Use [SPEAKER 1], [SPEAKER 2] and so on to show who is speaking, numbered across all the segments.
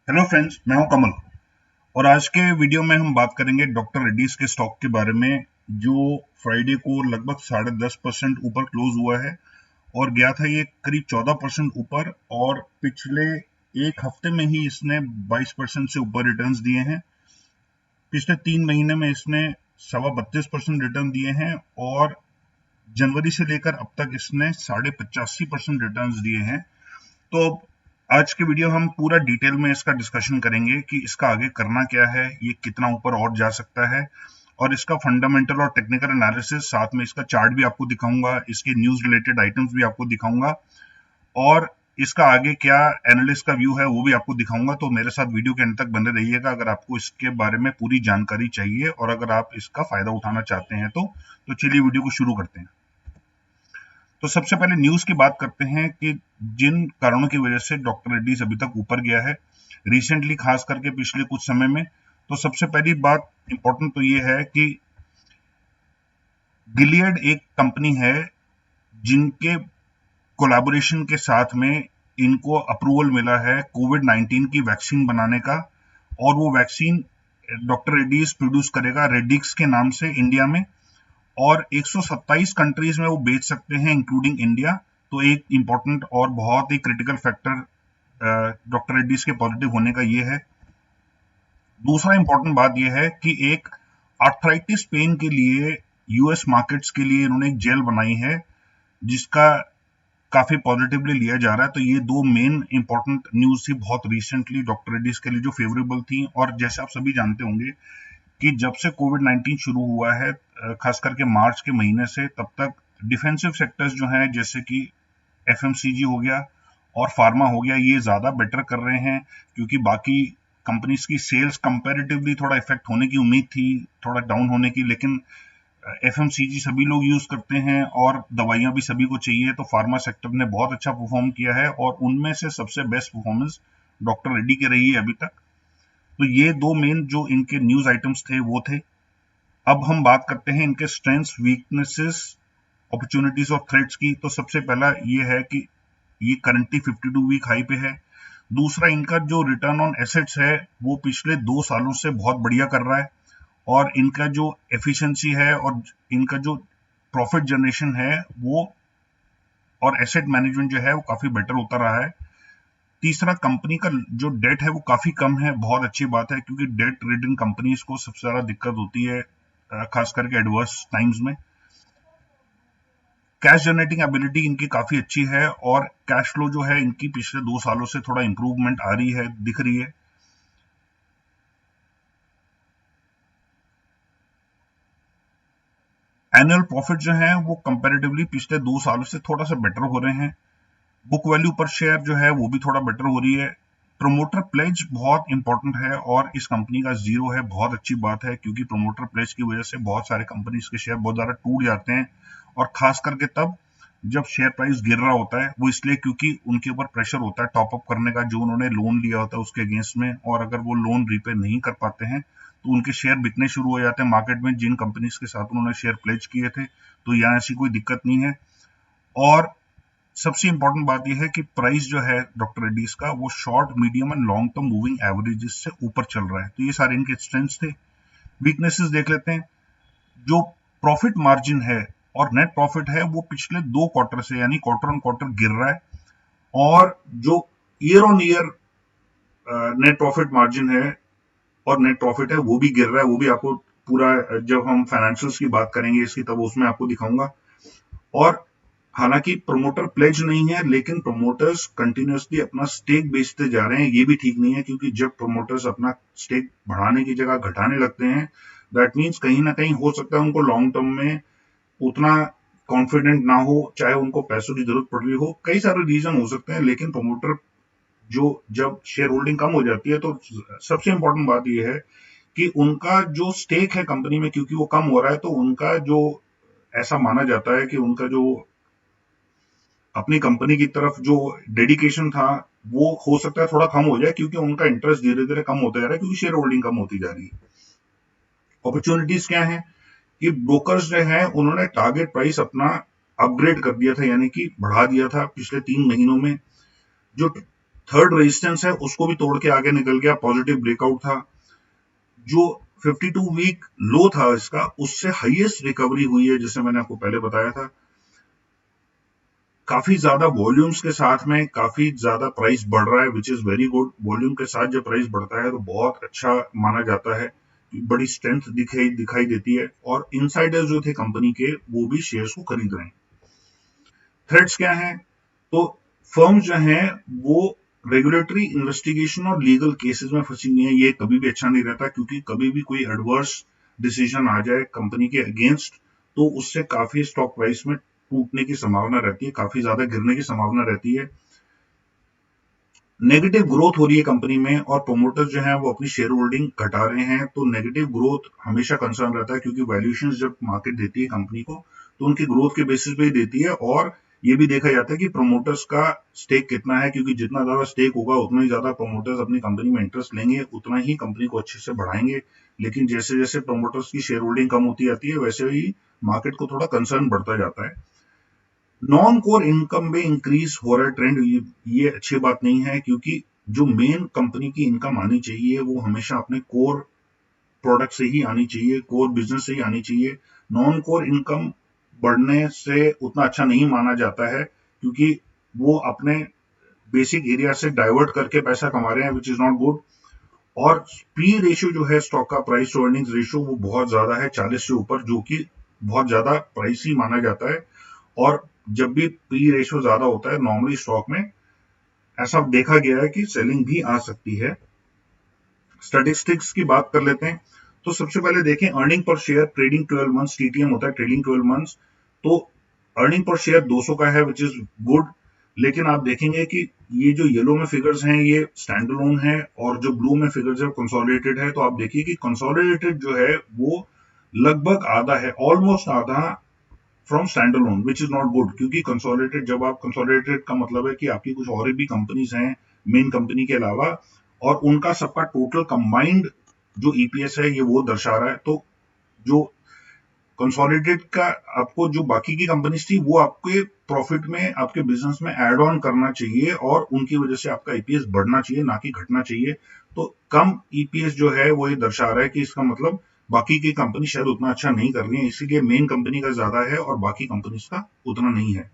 [SPEAKER 1] Hello friends, मैं हूं कमल। और आज के वीडियो में हम बात करेंगे डॉक्टर रेड्डीज के स्टॉक के बारे में, जो फ्राइडे को लगभग 10.5% ऊपर क्लोज हुआ है और गया था ये करीब 14% ऊपर। और पिछले एक हफ्ते में ही इसने 22% से ऊपर रिटर्न्स दिए हैं। पिछले 3 महीने में इसने 32.25% रिटर्न दिए हैं और जनवरी से लेकर अब तक इसने 85% रिटर्न्स दिए हैं। तो अब आज के वीडियो हम पूरा डिटेल में इसका डिस्कशन करेंगे कि इसका आगे करना क्या है, ये कितना ऊपर और जा सकता है, और इसका फंडामेंटल और टेक्निकल एनालिसिस, साथ में इसका चार्ट भी आपको दिखाऊंगा, इसके न्यूज रिलेटेड आइटम्स भी आपको दिखाऊंगा, और इसका आगे क्या एनालिस्ट का व्यू है वो भी आपको दिखाऊंगा। तो मेरे साथ वीडियो के अंत तक बने रहिएगा अगर आपको इसके बारे में पूरी जानकारी चाहिए और अगर आप इसका फायदा उठाना चाहते हैं। तो चलिए वीडियो को शुरू करते हैं। तो सबसे पहले न्यूज की बात करते हैं कि जिन कारणों की वजह से डॉक्टर रेड्डीज अभी तक ऊपर गया है रिसेंटली, खास करके पिछले कुछ समय में। तो सबसे पहली बात इंपॉर्टेंट तो ये है कि गिलियड एक कंपनी है जिनके कोलैबोरेशन के साथ में इनको अप्रूवल मिला है कोविड-19 की वैक्सीन बनाने का। और वो वैक्सीन डॉक्टर रेड्डीज प्रोड्यूस करेगा रेडिक्स के नाम से इंडिया में, और 127 कंट्रीज में वो बेच सकते हैं इंक्लूडिंग इंडिया। तो एक इंपॉर्टेंट और बहुत ही क्रिटिकल फैक्टर डॉक्टर रेड्डीज के पॉजिटिव होने का ये है। दूसरा इंपॉर्टेंट बात ये है कि एक आर्थराइटिस पेन के लिए यूएस मार्केट्स के लिए इन्होंने एक जेल बनाई है जिसका काफी पॉजिटिवली लिया जा रहा है। तो ये दो मेन इंपॉर्टेंट न्यूज थी बहुत रिसेंटली डॉक्टर रेड्डीज के लिए जो फेवरेबल थी। और जैसे आप सभी जानते होंगे कि जब से कोविड-19 शुरू हुआ है, खास करके मार्च के महीने से, तब तक डिफेंसिव सेक्टर्स जो हैं जैसे कि एफएमसीजी हो गया और फार्मा हो गया, ये ज्यादा बेटर कर रहे हैं, क्योंकि बाकी कंपनीज की सेल्स कंपैरेटिवली थोड़ा इफेक्ट होने की उम्मीद थी, थोड़ा डाउन होने की। लेकिन एफएमसीजी सभी लोग यूज करते हैं और दवाइयां भी सभी को चाहिए, तो फार्मा सेक्टर ने बहुत अच्छा परफॉर्म किया है और उनमें से सबसे बेस्ट परफॉर्मेंस डॉक्टर रेड्डी की रही है अभी तक। तो ये दो मेन जो इनके न्यूज आइटम्स थे वो थे। अब हम बात करते हैं इनके स्ट्रेंथ्स, वीकनेसेस, अपॉर्चुनिटीज और थ्रेट्स की। तो सबसे पहला ये है कि ये करंटली 52 वीक हाई पे है। दूसरा, इनका जो रिटर्न ऑन एसेट्स है वो पिछले 2 सालों से बहुत बढ़िया कर रहा है, और इनका जो एफिशिएंसी है और इनका जो प्रॉफिट जनरेशन है वो और एसेट मैनेजमेंट जो है वो काफी बेटर होता रहा है। तीसरा, कंपनी का जो डेट है वो काफी कम है, बहुत अच्छी बात है, क्योंकि डेट रिडन कंपनीज को सबसे ज्यादा दिक्कत होती है खास करके एडवर्स टाइम्स में। कैश जनरेटिंग एबिलिटी इनकी काफी अच्छी है और कैश फ्लो जो है इनकी पिछले 2 सालों से थोड़ा इंप्रूवमेंट आ रही है, दिख रही है। एनुअल प्रॉफिट जो है वो कंपैरेटिवली पिछले 2 सालों से थोड़ा सा बेटर हो रहे हैं। बुक वैल्यू पर शेयर जो है वो भी थोड़ा बेटर हो रही है। प्रोमोटर प्लेज बहुत इंपॉर्टेंट है और इस कंपनी का जीरो है, बहुत अच्छी बात है, क्योंकि प्रोमोटर प्लेज की वजह से बहुत सारे कंपनीज के शेयर बहुत ज्यादा टूट जाते हैं, और खास करके तब जब शेयर प्राइस गिर रहा होता है। वो इसलिए क्योंकि उनके ऊपर प्रेशर होता है टॉप अप करने का, जो उन्होंने लोन लिया होता है उसके अगेंस्ट में, और अगर वो लोन रीपे नहीं कर पाते हैं तो उनके शेयर बिकने शुरू हो जाते हैं मार्केट में, जिन कंपनीज के साथ उन्होंने शेयर प्लेज किए थे। तो यहाँ ऐसी कोई दिक्कत नहीं है। और सबसे इंपॉर्टेंट बात यह है कि प्राइस जो है डॉक्टर रेड्डीज का वो short, medium and long term moving averages से ऊपर चल रहा है। तो ये सारे इनके स्ट्रेंथ्स थे। वीकनेसेस देख लेते हैं। जो प्रॉफिट मार्जिन है और नेट प्रॉफिट है वो पिछले 2 क्वार्टर से, यानी क्वार्टर ऑन क्वार्टर, गिर रहा है, और जो year on year net profit margin है और नेट प्रॉफिट है वो भी गिर रहा है। वो भी आपको पूरा, जब हम फाइनेंशियल्स की बात करेंगे इसकी, तब उसमें आपको दिखाऊंगा। और हालांकि प्रमोटर प्लेज नहीं है, लेकिन प्रमोटर्स कंटिन्यूसली अपना स्टेक बेचते जा रहे हैं। ये भी ठीक नहीं है, क्योंकि जब प्रमोटर्स अपना स्टेक बढ़ाने की जगह घटाने लगते हैं, दैट मीन्स कहीं ना कहीं हो सकता है उनको लॉन्ग टर्म में उतना कॉन्फिडेंट ना हो, चाहे उनको पैसों की जरूरत पड़ रही हो, कई सारे रीजन हो सकते हैं। लेकिन प्रमोटर जो, जब शेयर होल्डिंग कम हो जाती है, तो सबसे इंपॉर्टेंट बात यह है कि उनका जो स्टेक है कंपनी में, क्योंकि वो कम हो रहा है, तो उनका जो, ऐसा माना जाता है कि उनका जो अपनी कंपनी की तरफ जो डेडिकेशन था वो हो सकता है थोड़ा कम हो जाए, क्योंकि उनका इंटरेस्ट धीरे धीरे कम होता जा रहा है, क्योंकि शेयर होल्डिंग कम होती जा रही है। अपॉर्चुनिटीज क्या है कि ब्रोकर्स जो है उन्होंने टारगेट प्राइस अपना अपग्रेड कर दिया था, यानी कि बढ़ा दिया था पिछले 3 महीनों में। जो थर्ड रेजिस्टेंस है उसको भी तोड़ के आगे निकल गया, पॉजिटिव ब्रेकआउट था। जो 52 वीक लो था इसका, उससे हाईएस्ट रिकवरी हुई है, जैसे मैंने आपको पहले बताया था। काफी ज्यादा वॉल्यूम्स के साथ में काफी ज्यादा प्राइस बढ़ रहा है, which is very good. Volume के साथ जब प्राइस बढ़ता है तो बहुत अच्छा माना जाता है, बड़ी स्ट्रेंथ दिखाई देती है, और इनसाइडर्स जो थे कंपनी के वो भी शेयर्स को खरीद रहे हैं। थ्रेट्स क्या है? तो फर्म जो है वो रेगुलेटरी इन्वेस्टिगेशन और लीगल केसेस में फंसी हुई है। ये कभी भी अच्छा नहीं रहता, क्योंकि कभी भी कोई एडवर्स डिसीजन आ जाए कंपनी के अगेंस्ट तो उससे काफी स्टॉक प्राइस में टूटने की संभावना रहती है, काफी ज्यादा गिरने की संभावना रहती है। नेगेटिव ग्रोथ हो रही है कंपनी में और प्रोमोटर्स जो हैं वो अपनी शेयर होल्डिंग घटा रहे हैं, तो नेगेटिव ग्रोथ हमेशा कंसर्न रहता है, क्योंकि वैल्यूएशन जब मार्केट देती है कंपनी को तो उनकी ग्रोथ के बेसिस पे ही देती है। और ये भी देखा जाता है कि प्रोमोटर्स का स्टेक कितना है, क्योंकि जितना ज्यादा स्टेक होगा उतना ही ज्यादा प्रोमोटर्स अपनी कंपनी में इंटरेस्ट लेंगे, उतना ही कंपनी को अच्छे से बढ़ाएंगे। लेकिन जैसे जैसे प्रोमोटर्स की शेयर होल्डिंग कम होती जाती है वैसे ही मार्केट को थोड़ा कंसर्न बढ़ता जाता है। नॉन कोर इनकम में इंक्रीज हो रहा है ट्रेंड, ये अच्छी बात नहीं है, क्योंकि जो मेन कंपनी की इनकम आनी चाहिए वो हमेशा अपने कोर प्रोडक्ट से ही आनी चाहिए, कोर बिजनेस से ही आनी चाहिए। नॉन कोर इनकम बढ़ने से उतना अच्छा नहीं माना जाता है, क्योंकि वो अपने बेसिक एरिया से डाइवर्ट करके पैसा कमा रहे हैं, विच इज नॉट गुड। और पी रेशियो जो है स्टॉक का, प्राइस टू अर्निंग्स रेशियो, वो बहुत ज्यादा है, 40 से ऊपर, जो कि बहुत ज्यादा प्राइसी माना जाता है। और जब भी पी रेशियो ज्यादा होता है नॉर्मली स्टॉक में ऐसा देखा गया है कि सेलिंग भी आ सकती है। स्टैटिस्टिक्स की बात कर लेते हैं। तो सबसे पहले देखें earning per share trading 12 months, TTM होता है ट्रेडिंग 12 मंथ्स। तो अर्निंग पर शेयर 200 का है, विच इज गुड। लेकिन आप देखेंगे कि ये जो येलो में फिगर्स हैं ये स्टैंडअलोन है, और जो ब्लू में फिगर्स है कंसोलिडेटेड है। तो आप देखिए कि कंसोलिडेटेड जो है वो लगभग आधा है, ऑलमोस्ट आधा from standalone, which is not good. क्योंकि कंसोलिडेटेड, जब आप कंसोलिडेटेड का मतलब है कि आपकी कुछ और भी कंपनीज हैं मेन कंपनी के अलावा, और उनका सबका टोटल कंबाइंड जो ईपीएस है ये वो दर्शा रहा है। तो जो कंसोलिडेटेड का आपको जो बाकी की कंपनीज थी वो आपके प्रॉफिट में, आपके बिजनेस में ऐड ऑन करना चाहिए, और उनकी वजह से आपका ईपीएस बढ़ना चाहिए, ना कि घटना चाहिए। तो कम ईपीएस जो है वो ये दर्शा रहा है कि इसका मतलब बाकी की कंपनी शायद उतना अच्छा नहीं कर रही है, इसीलिए मेन कंपनी का ज्यादा है और बाकी कंपनीज का उतना नहीं है।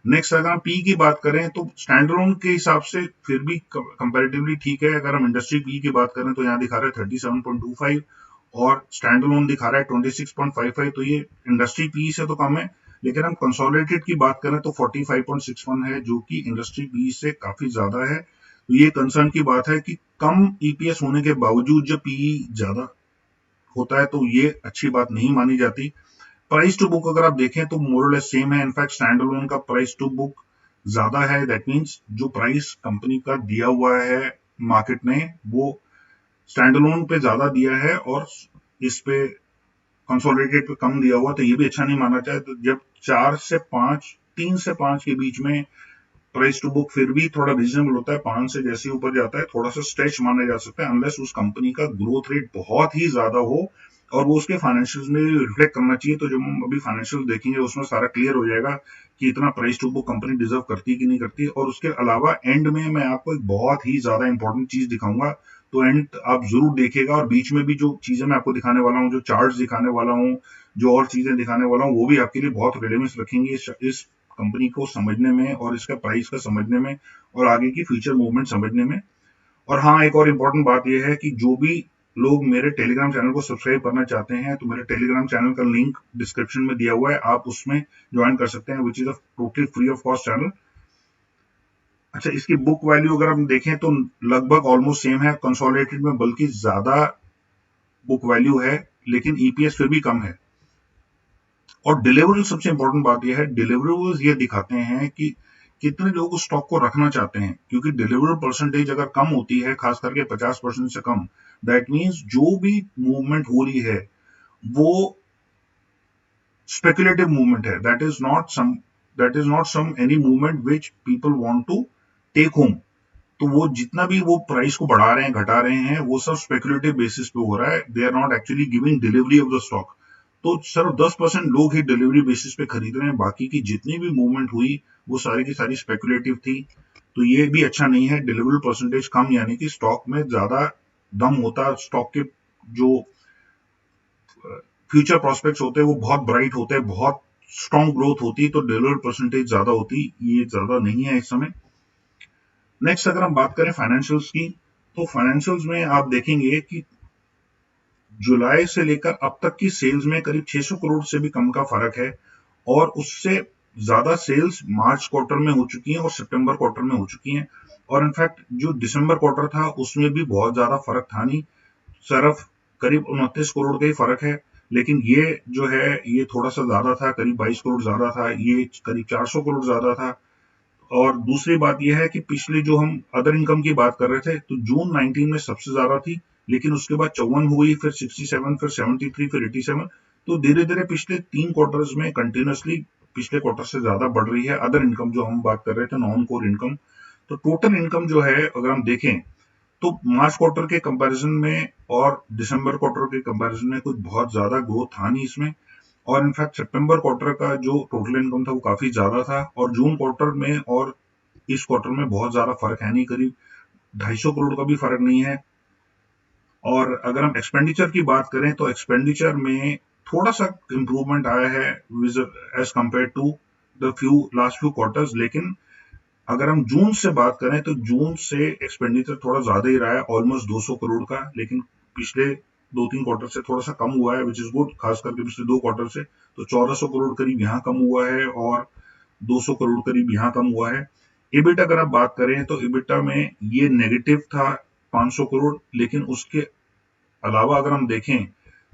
[SPEAKER 1] नेक्स्ट अगर हम पी की बात करें तो स्टैंडअलोन के हिसाब से फिर भी कंपैरेटिवली ठीक है। अगर हम इंडस्ट्री पी की बात करें तो यहाँ दिखा रहा है 37.25 और स्टैंडअलोन दिखा रहा है 26.55, तो ये इंडस्ट्री पी से तो कम है। लेकिन हम कंसोलिडेटेड की बात करें तो 45.61 है, जो कि इंडस्ट्री पी से काफी ज्यादा है। तो ये कंसर्न की बात है कि कम ईपीएस होने के बावजूद जब पीई ज्यादा होता है तो ये अच्छी बात नहीं मानी जाती। प्राइस टू बुक अगर आप देखें तो मोर और लेस सेम है, इनफैक्ट स्टैंडअलोन का प्राइस टू बुक ज्यादा है। दैट मींस जो प्राइस कंपनी का दिया हुआ है मार्केट ने वो स्टैंडअलोन पे ज्यादा दिया है और इस पे कंसोलिडेटेड पे कम दिया हुआ, तो ये भी अच्छा नहीं माना जाए। तो जब 4 से 5, 3 से 5 के बीच में प्राइस टू बुक फिर भी थोड़ा रीजनेबल होता है, 5 से जैसे ऊपर जाता है थोड़ा सा स्ट्रेच माना जा सकता है, अनलेस उस कंपनी का ग्रोथ रेट बहुत ही ज्यादा हो और वो उसके फाइनेंशियल्स में रिफ्लेक्ट करना चाहिए। तो जब हम अभी फाइनेंशियल देखेंगे उसमें सारा क्लियर हो जाएगा कि इतना price to book company deserve करती है कि नहीं करती। और उसके अलावा एंड में मैं आपको एक बहुत ही ज्यादा इंपॉर्टेंट चीज दिखाऊंगा, तो एंड आप जरूर देखिएगा। और बीच में भी जो चीजें मैं आपको दिखाने वाला हूँ, जो चार्ट्स दिखाने वाला हूँ, जो और चीजें दिखाने वाला हूँ, वो भी आपके लिए बहुत रिलेवेंस रखेंगी इस कंपनी को समझने में और इसका प्राइस का समझने में और आगे की फ्यूचर मूवमेंट समझने में। और हाँ, एक और इम्पोर्टेंट बात यह है कि जो भी लोग मेरे टेलीग्राम चैनल को सब्सक्राइब करना चाहते हैं तो मेरे टेलीग्राम चैनल का लिंक डिस्क्रिप्शन में दिया हुआ है, आप उसमें ज्वाइन कर सकते हैं, which is a totally free of cost channel. अच्छा, इसकी बुक वैल्यू अगर हम देखें तो लगभग ऑलमोस्ट सेम है, कंसोलिडेटेड में बल्कि ज्यादा बुक वैल्यू है, लेकिन ईपीएस फिर भी कम है। और डिलीवरेबल सबसे इंपॉर्टेंट बात यह है, डिलीवरेबल्स ये दिखाते हैं कि कितने लोग उस स्टॉक को रखना चाहते हैं, क्योंकि डिलीवरेबल परसेंटेज अगर कम होती है, खास करके 50% से कम, दैट मींस जो भी मूवमेंट हो रही है वो स्पेकुलेटिव मूवमेंट है, that is not some any movement which people want to take home. तो वो जितना भी वो प्राइस को बढ़ा रहे हैं घटा रहे हैं वो सब स्पेकुलेटिव बेसिस पे हो रहा है, they are not actually giving delivery of the stock. तो सिर्फ 10% लोग ही डिलीवरी बेसिस पे खरीद रहे हैं, बाकी की जितनी भी मूवमेंट हुई वो सारी की सारी स्पेकुलेटिव थी। तो ये भी अच्छा नहीं है। डिलीवरी परसेंटेज कम, यानी कि स्टॉक में ज्यादा दम होता, स्टॉक के जो फ्यूचर प्रोस्पेक्ट्स होते हैं वो बहुत ब्राइट होते हैं, बहुत स्ट्रॉन्ग ग्रोथ होती है, तो डिलीवरी परसेंटेज ज्यादा होती, ये ज्यादा नहीं है इस समय। नेक्स्ट अगर हम बात करें फाइनेंशियल्स की, तो फाइनेंशियल्स में आप देखेंगे कि जुलाई से लेकर अब तक की सेल्स में करीब 600 करोड़ से भी कम का फर्क है, और उससे ज्यादा सेल्स मार्च क्वार्टर में हो चुकी हैं और सितंबर क्वार्टर में हो चुकी हैं। और इनफैक्ट जो दिसंबर क्वार्टर था उसमें भी बहुत ज्यादा फर्क था नहीं, सिर्फ करीब 29 करोड़ का ही फर्क है। लेकिन ये जो है ये थोड़ा सा ज्यादा था, करीब 22 करोड़ ज्यादा था, ये करीब 400 करोड़ ज्यादा था। और दूसरी बात यह है कि पिछले जो हम अदर इनकम की बात कर रहे थे, तो जून 19 में सबसे ज्यादा थी, लेकिन उसके बाद 54 हुई, फिर 67, फिर 73, फिर 87। तो धीरे धीरे पिछले 3 क्वार्टर्स में कंटिन्यूसली पिछले क्वार्टर से ज्यादा बढ़ रही है अदर इनकम, जो हम बात कर रहे थे नॉन कोर इनकम। तो टोटल इनकम जो है अगर हम देखें तो मार्च क्वार्टर के कंपैरिजन में और दिसंबर क्वार्टर के कंपैरिजन में कुछ बहुत ज्यादा ग्रोथ था नहीं इसमें। और इनफैक्ट सितंबर क्वार्टर का जो टोटल इनकम था वो काफी ज्यादा था, और जून क्वार्टर में और इस क्वार्टर में बहुत ज्यादा फर्क है नहीं, करीब 250 करोड़ का भी फर्क नहीं है। और अगर हम एक्सपेंडिचर की बात करें तो एक्सपेंडिचर में थोड़ा सा इंप्रूवमेंट आया है as compared to the last few quarters. लेकिन अगर हम जून से बात करें तो जून से एक्सपेंडिचर थोड़ा ज्यादा ही रहा है, ऑलमोस्ट 200 करोड़ का। लेकिन पिछले 2-3 क्वार्टर से थोड़ा सा कम हुआ है, विच इज गुड, खास करके पिछले 2 क्वार्टर से। तो 1400 करोड़ करीब यहाँ कम हुआ है और 200 करोड़ करीब यहाँ कम हुआ है। इबिट अगर आप बात करें तो इबिटा में ये नेगेटिव था 500 करोड़, लेकिन उसके अलावा अगर हम देखें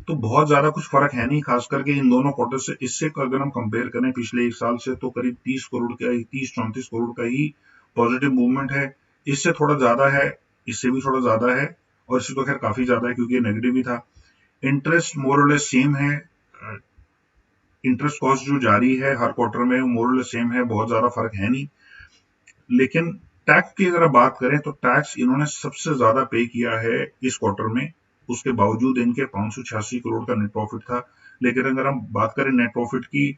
[SPEAKER 1] तो बहुत ज्यादा कुछ फर्क है नहीं, खास करके इन दोनों क्वार्टर से। इससे अगर हम कंपेयर करें पिछले एक साल से, तो करीब 30 करोड़ का, 30-34 करोड़ का ही पॉजिटिव मूवमेंट है। इससे थोड़ा ज्यादा है, इससे भी थोड़ा ज्यादा है, और इससे तो खैर काफी ज्यादा है क्योंकि नेगेटिव ही था। इंटरेस्ट मोर और लेस सेम है, इंटरेस्ट कॉस्ट जो जारी है हर क्वार्टर में मोर और लेस सेम है, बहुत ज्यादा फर्क है नहीं। लेकिन टैक्स की अगर बात करें तो टैक्स इन्होंने सबसे ज्यादा पे किया है इस क्वार्टर में, उसके बावजूद इनके 586 करोड़ का नेट प्रॉफिट था। लेकिन अगर हम बात करें नेट प्रॉफिट की,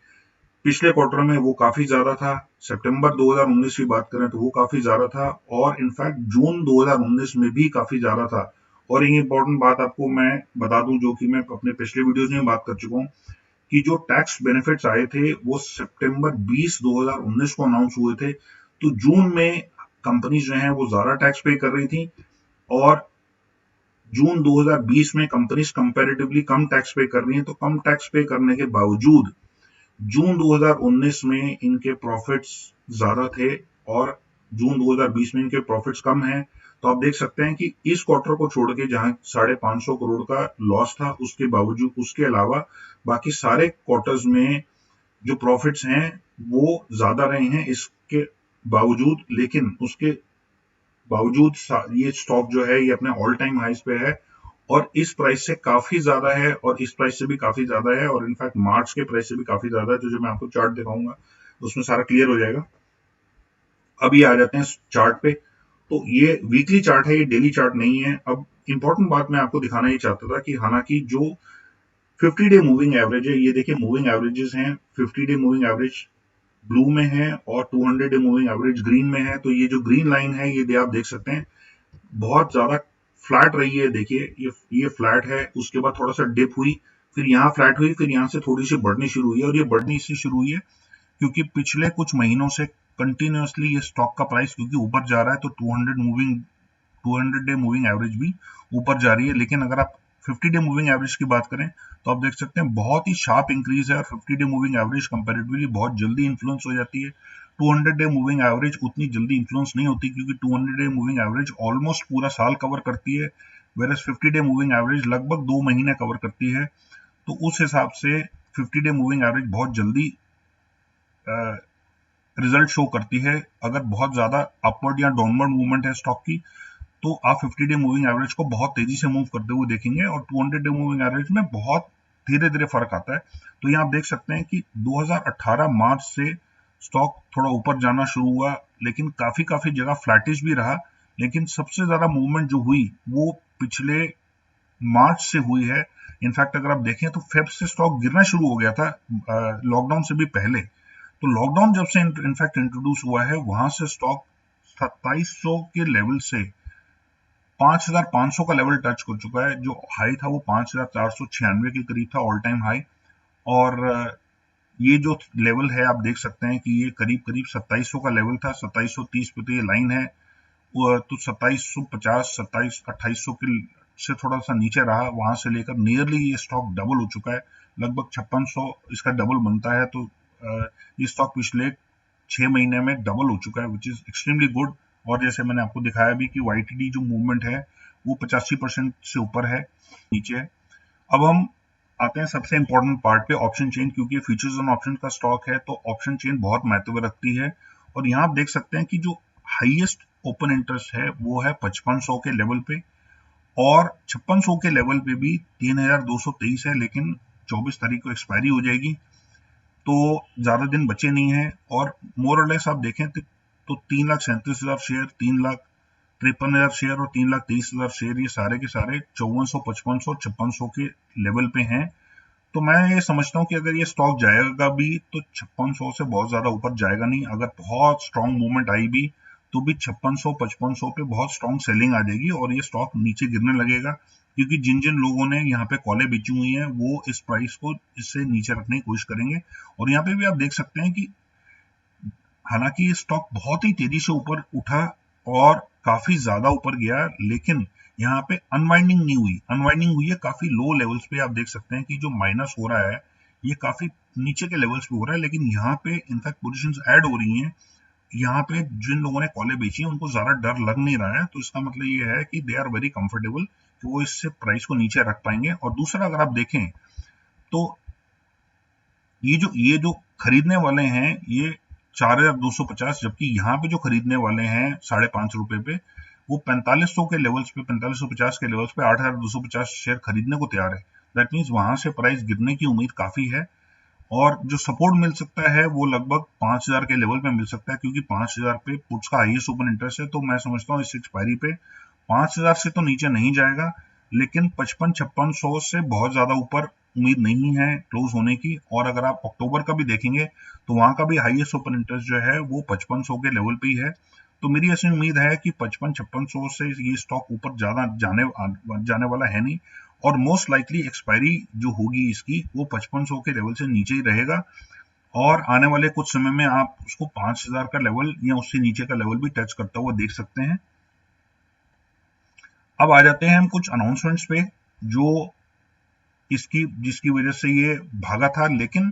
[SPEAKER 1] पिछले क्वार्टर में वो काफी ज्यादा था, सितंबर 2019 की बात करें तो वो काफी ज्यादा था, और इनफैक्ट जून 2019 में भी काफी ज्यादा था। और एक इंपॉर्टेंट बात आपको मैं बता दूं, जो कि मैं अपने पिछले वीडियोज में बात कर चुका हूं, कि जो टैक्स बेनिफिट्स आए थे वो सितंबर 20 2019 को अनाउंस हुए थे। तो जून में कंपनीज जो हैं वो ज्यादा टैक्स पे कर रही थी, और जून 2020 में कंपनीज कंपैरेटिवली कम टैक्स पे कर रही हैं। तो कम टैक्स पे करने के बावजूद जून 2019 में इनके प्रॉफिट्स ज्यादा थे, और जून 2020 में इनके प्रॉफिट्स कम हैं। तो आप देख सकते हैं कि इस क्वार्टर को छोड़ के जहां 550 करोड़ का लॉस था, उसके बावजूद, उसके अलावा बाकी सारे क्वार्टर्स में जो प्रॉफिट्स हैं वो ज्यादा रहे हैं इसके बावजूद। लेकिन उसके बावजूद ये स्टॉक जो है ये अपने ऑल टाइम हाइस पे है, और इस प्राइस से काफी ज्यादा है, और इस प्राइस से भी काफी ज्यादा है, और इनफैक्ट मार्च के प्राइस से भी काफी ज्यादा है। तो जो मैं आपको चार्ट दिखाऊंगा उसमें सारा क्लियर हो जाएगा। अब ये आ जाते हैं चार्ट पे। तो ये वीकली चार्ट है, ये डेली चार्ट नहीं है। अब इंपॉर्टेंट बात मैं आपको दिखाना ही चाहता था कि हालांकि जो 50 डे मूविंग एवरेज है, ये देखिए मूविंग एवरेजेस हैं, 50 डे मूविंग एवरेज ब्लू में है और 200 डे मूविंग एवरेज ग्रीन में है। तो ये जो ग्रीन लाइन है ये आप देख सकते हैं बहुत ज्यादा फ्लैट रही है। देखिए ये फ्लैट है, उसके बाद थोड़ा सा डिप हुई, फिर यहाँ फ्लैट हुई, फिर यहाँ से थोड़ी सी बढ़नी शुरू हुई है। और ये बढ़नी इससे शुरू हुई है क्योंकि पिछले कुछ महीनों से कंटिन्यूअसली ये स्टॉक का प्राइस क्योंकि ऊपर जा रहा है, तो 200 डे मूविंग एवरेज भी ऊपर जा रही है। लेकिन अगर आप 50 डे मूविंग एवरेज की बात करें तो आप देख सकते हैं बहुत ही शार्प इंक्रीज है, और 50 डे मूविंग एवरेज कंपैरेटिवली बहुत जल्दी इन्फ्लुएंस हो जाती है। 200 डे मूविंग एवरेज उतनी जल्दी इन्फ्लुएंस नहीं होती, क्योंकि 200 डे मूविंग एवरेज ऑलमोस्ट पूरा साल कवर करती है, वेरस 50 डे मूविंग एवरेज लगभग 2 महीने कवर करती है। तो उस हिसाब से 50 डे मूविंग एवरेज बहुत जल्दी रिजल्ट शो करती है। अगर बहुत ज्यादा अपवर्ड या डाउनवर्ड मूवमेंट है स्टॉक की, तो आप 50 डे मूविंग एवरेज को बहुत तेजी से मूव करते हुए देखेंगे, और 200 डे मूविंग एवरेज में बहुत धीरे धीरे फर्क आता है। तो यहाँ आप देख सकते हैं कि 2018 मार्च से स्टॉक थोड़ा ऊपर जाना शुरू हुआ, लेकिन काफी जगह फ्लैटिश भी रहा। लेकिन सबसे ज्यादा मूवमेंट जो हुई वो पिछले मार्च से हुई है। इनफैक्ट अगर आप देखें तो फेब से स्टॉक गिरना शुरू हो गया था, लॉकडाउन से भी पहले। तो लॉकडाउन जब से इनफैक्ट इंट्रोड्यूस हुआ है, वहां से स्टॉक 2700 के लेवल से 5500 का लेवल टच कर चुका है। जो हाई था वो 5496 के करीब था, ऑल टाइम हाई। और ये जो लेवल है आप देख सकते हैं कि ये करीब करीब 2700 का लेवल था। 2730 पे तो ये लाइन है, तो 2750 2800 के से थोड़ा सा नीचे रहा। वहां से लेकर नियरली ये स्टॉक डबल हो चुका है, लगभग 5600 इसका डबल बनता है। तो ये स्टॉक पिछले 6 महीने में डबल हो चुका है, विच इज एक्सट्रीमली गुड। और जैसे मैंने आपको दिखाया भी कि वाईटीडी जो मूवमेंट है वो 85% से ऊपर है, नीचे है। अब हम आते हैं सबसे इंपॉर्टेंट पार्ट पे, ऑप्शन चेन। क्योंकि फ्यूचर्स एंड ऑप्शन का स्टॉक है तो ऑप्शन चेन बहुत महत्व रखती है। और यहाँ आप देख सकते हैं कि जो हाईएस्ट ओपन इंटरेस्ट है वो है 5500 के लेवल पे, और 5600 के लेवल पे भी 3223 है, लेकिन 24 तारीख को एक्सपायरी हो जाएगी, तो ज्यादा दिन बचे नहीं है। और मोर और लेस आप देखें तो 3,37,000 शेयर, 3,53,000 शेयर और 3,23,000 शेयर, ये सारे के सारे 5400, 5500, 5600 के लेवल पे हैं। तो मैं ये समझता हूँ कि अगर ये स्टॉक जाएगा भी तो 5600 से बहुत ज्यादा ऊपर जाएगा नहीं। अगर बहुत स्ट्रांग मूवमेंट आई भी तो भी 5600, 5500 पे बहुत स्ट्रांग सेलिंग आ जाएगी और ये स्टॉक नीचे गिरने लगेगा। क्योंकि जिन जिन लोगों ने यहाँ पे कॉलें बेची हुई हैं वो इस प्राइस को इससे नीचे रखने की कोशिश करेंगे। और यहाँ पे भी आप देख सकते हैं कि हालांकि ये स्टॉक बहुत ही तेजी से ऊपर उठा और काफी ज्यादा ऊपर गया, लेकिन यहाँ पे अनवाइंडिंग नहीं हुई। अनवाइंडिंग हुई है काफी लो लेवल्स पे। आप देख सकते हैं कि जो माइनस हो रहा है ये काफी नीचे के लेवल्स पे हो रहा है, लेकिन यहाँ पे इनफैक्ट पोजीशंस ऐड हो रही हैं। यहाँ पे जिन लोगों ने कॉलें बेची हैं उनको ज्यादा डर लग नहीं रहा है, तो इसका मतलब ये है कि दे आर वेरी कंफर्टेबल कि वो इससे प्राइस को नीचे रख पाएंगे। और दूसरा अगर आप देखें तो ये जो खरीदने वाले हैं ये 4,250, जबकि यहाँ पे जो खरीदने वाले हैं ₹5.5 पे वो 4500 के लेवल्स पे, 4550 के लेवल्स पे 8,250 शेयर खरीदने को तैयार है। दैट मीन्स वहां से प्राइस गिरने की उम्मीद काफी है। और जो सपोर्ट मिल सकता है वो लगभग 5000 के लेवल पे मिल सकता है, क्योंकि 5000 पे पुट्स का हाईएस्ट ओपन इंटरेस्ट है। तो मैं समझता हूँ इस एक्सपायरी पे 5000 से तो नीचे नहीं जाएगा, लेकिन 55-5600 से बहुत ज्यादा ऊपर उम्मीद नहीं है क्लोज होने की। और अगर आप अक्टूबर का भी देखेंगे तो वहां का भी हाईएस्ट ओपन इंटरेस्ट जो है वो 5500 के लेवल पे ही है। तो मेरी ऐसी उम्मीद है कि 55-5600 से ये स्टॉक ऊपर ज्यादा जाने वाला है नहीं। और मोस्ट लाइकली एक्सपायरी जो होगी इसकी वो 5500 के लेवल से नीचे ही रहेगा। और आने वाले कुछ समय में आप उसको 5000 का लेवल या उससे नीचे का लेवल भी टच करता हुआ देख सकते हैं। अब आ जाते हैं हम कुछ अनाउंसमेंट्स पे जो जिसकी वजह से ये भागा था, लेकिन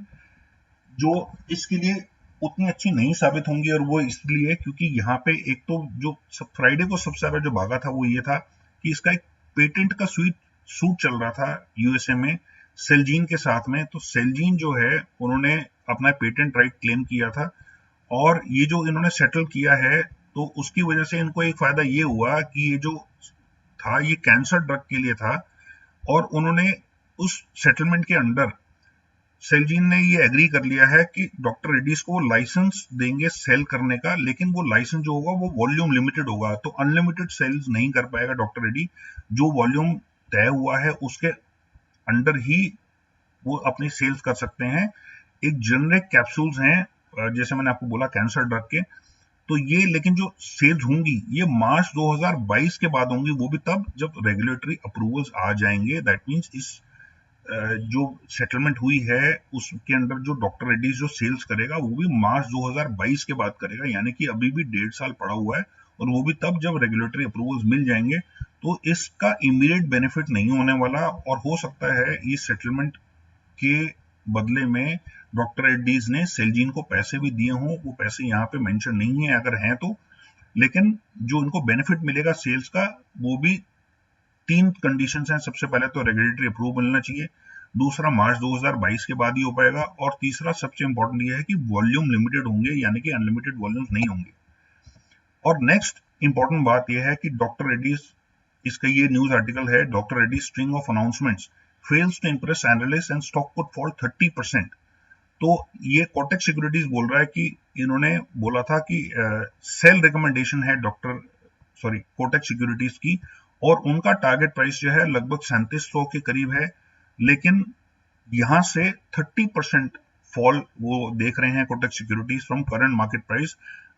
[SPEAKER 1] जो इसके लिए उतनी अच्छी नहीं साबित होंगी। और वो इसलिए क्योंकि यहाँ पे एक तो जो फ्राइडे को सबसे ज्यादा जो भागा था वो ये था कि इसका एक पेटेंट का सूट चल रहा था यूएसए में सेलजीन के साथ में। तो सेलजीन जो है उन्होंने अपना पेटेंट राइट क्लेम किया था, और ये जो इन्होंने सेटल किया है तो उसकी वजह से इनको एक फायदा ये हुआ कि ये जो था ये कैंसर ड्रग के लिए था, और उन्होंने उस सेटलमेंट के अंडर सेलजीन ने ये एग्री कर लिया है कि डॉक्टर रेड्डीज को लाइसेंस देंगे सेल करने का, लेकिन वो लाइसेंस जो होगा वो वॉल्यूम लिमिटेड होगा। तो अनलिमिटेड सेल्स नहीं कर पाएगा डॉक्टर रेड्डी। जो वॉल्यूम तय हुआ है उसके अंडर ही वो अपनी सेल्स कर सकते हैं। एक जेनरिक कैप्सूल्स हैं जैसे मैंने आपको बोला कैंसर ड्रग के, तो ये लेकिन जो सेल्स होंगी ये मार्च 2022 के बाद होंगी, वो भी तब जब रेगुलेटरी अप्रूवल्स आ जाएंगे। दैट मीन्स इस जो सेटलमेंट हुई है उसके अंडर जो डॉक्टर रेड्डीज जो सेल्स करेगा वो भी मार्च 2022 के बाद करेगा, यानी कि अभी भी 1.5 साल पड़ा हुआ है, और वो भी तब जब रेगुलेटरी अप्रूवल्स मिल जाएंगे। तो इसका इमीडिएट बेनिफिट नहीं होने वाला, और हो सकता है इस सेटलमेंट के बदले में डॉक्टर रेड्डीज ने सेलजीन को पैसे भी दिए हों। वो पैसे यहाँ पे मेंशन नहीं है, अगर हैं तो, लेकिन जो इनको बेनिफिट मिलेगा सेल्स का वो भी 3 कंडीशंस हैं। सबसे पहले तो रेगुलेटरी अप्रूवल मिलना चाहिए, दूसरा मार्च 2022 के बाद ही हो पाएगा, और तीसरा सबसे इंपॉर्टेंट ये है कि वॉल्यूम लिमिटेड होंगे, यानी कि अनलिमिटेड वॉल्यूम्स नहीं होंगे। और नेक्स्ट इंपॉर्टेंट बात यह है कि डॉक्टर रेड्डीज, इसका ये न्यूज आर्टिकल है, doctor Reddy's string of announcements fails to impress analyst and stock could fall 30%। तो ये कोटक सिक्योरिटीज बोल रहा है कि इन्होंने बोला था कि सेल रिकमेंडेशन है कोटक सिक्योरिटीज की, और उनका टारगेट प्राइस जो है लगभग 3700 के करीब है, लेकिन यहां से 30% फॉल वो देख रहे हैं Kotak securities from current market price,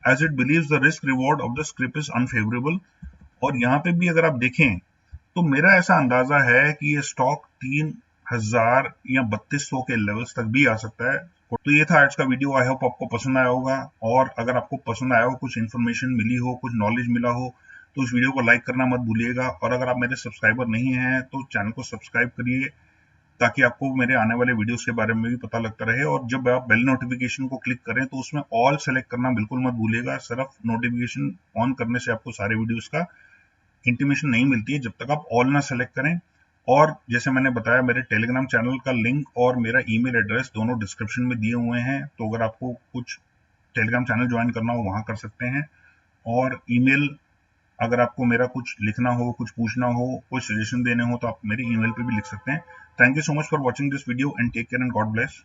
[SPEAKER 1] as it believes the risk reward of the scrip is unfavourable. और यहाँ पे भी अगर आप देखें तो मेरा ऐसा अंदाजा है कि ये स्टॉक 3000 या 3200 के लेवल्स तक भी आ सकता है। तो ये था आज का वीडियो, आई होप आपको पसंद आया होगा, और अगर आपको पसंद आया हो, कुछ इन्फॉर्मेशन मिली हो, कुछ नॉलेज मिला हो, तो उस वीडियो को लाइक करना मत भूलिएगा। और अगर आप मेरे सब्सक्राइबर नहीं हैं तो चैनल को सब्सक्राइब करिए, ताकि आपको मेरे आने वाले वीडियोस के बारे में भी पता लगता रहे। और जब आप बेल नोटिफिकेशन को क्लिक करें तो उसमें ऑल सेलेक्ट करना बिल्कुल मत भूलिएगा। सिर्फ नोटिफिकेशन ऑन करने से आपको सारे वीडियोस का इंटीमेशन नहीं मिलती है जब तक आप ऑल ना सेलेक्ट करें। और जैसे मैंने बताया, मेरे टेलीग्राम चैनल का लिंक और मेरा ईमेल एड्रेस दोनों डिस्क्रिप्शन में दिए हुए हैं, तो अगर आपको कुछ टेलीग्राम चैनल ज्वाइन करना हो वहां कर सकते हैं। और ईमेल, अगर आपको मेरा कुछ लिखना हो, कुछ पूछना हो, कोई सजेशन देने हो, तो आप मेरे ईमेल पे भी लिख सकते हैं। Thank you so much for watching this video and take care and God bless.